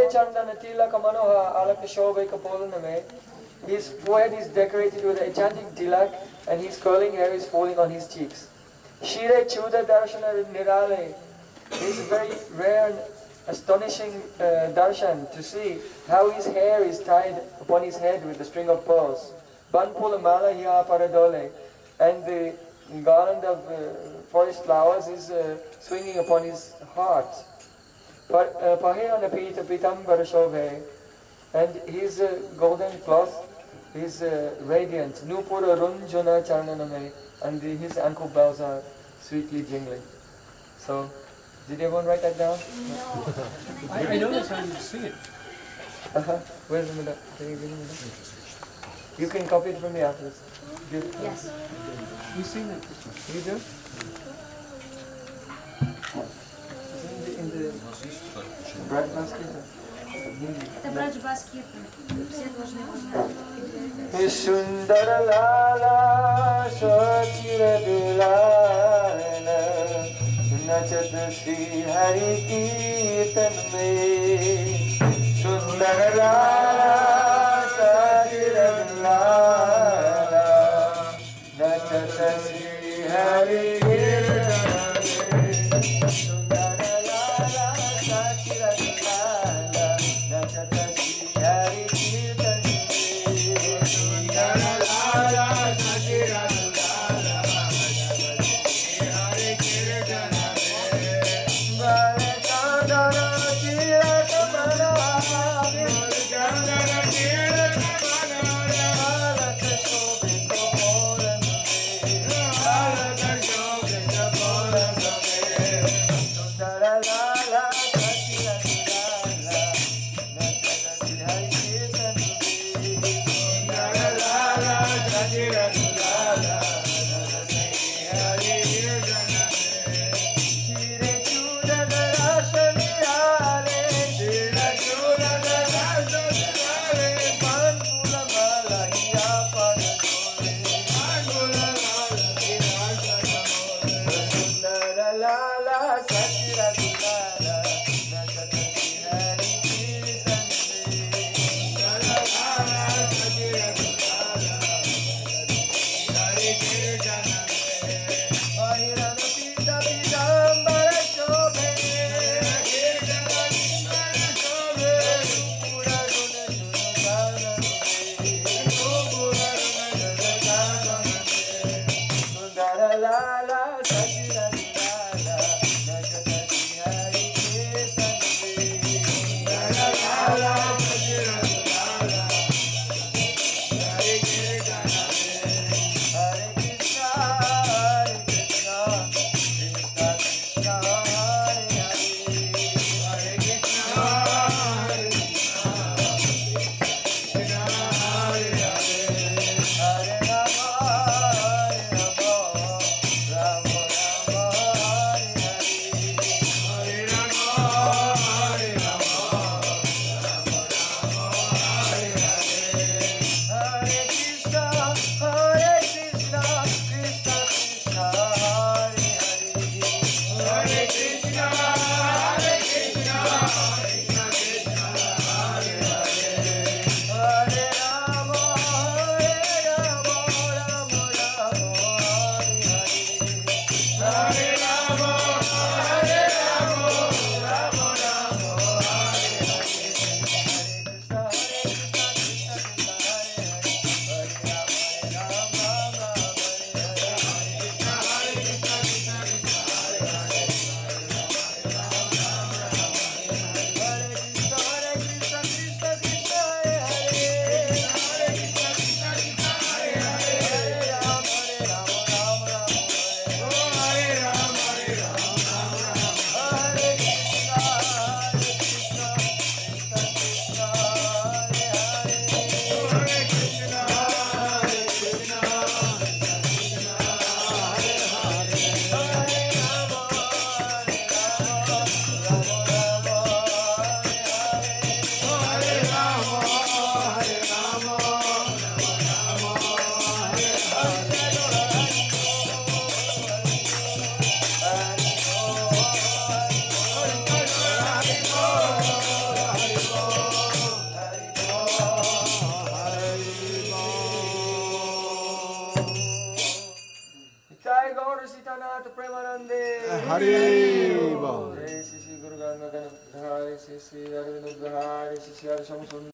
Chandana Tilaka Manoha Alaka Shobhika Polaname. His forehead is decorated with a chanting tilak and his curling hair is falling on his cheeks. Shire Chuda Darshana Nirale. This is very rare and astonishing darshan to see how his hair is tied upon his head with a string of pearls. Banpula Mala Hiya Paradole. And the garland of forest flowers is swinging upon his heart. Pahirana Pita Pitambara Shobhe. And his golden cloth is radiant. Nupura Runjuna Charananame. And his ankle bells are sweetly jingling. So, did everyone write that down? No. I know this, I didn't see it. Where's the middle? Can you give me the You can copy it from me afterwards. Yes. We've seen that. You do? In the bread basket? Это брать баскет. Все должны понять. Sundara Lala Sachira Dulana Nachat Sri Hari Kirtan Me Sundara Lala Sachira Dulana Nachat Sri Hari Kirtan Me Sundara Lala Sachira Dulana Nachat Sri Hari Kirtan Me Hare Jai Gaur Sitanath Premanande. Hari Bol. Jai Sri Guru Ganga Dhari Sri Arvind Dhari Sri Arsham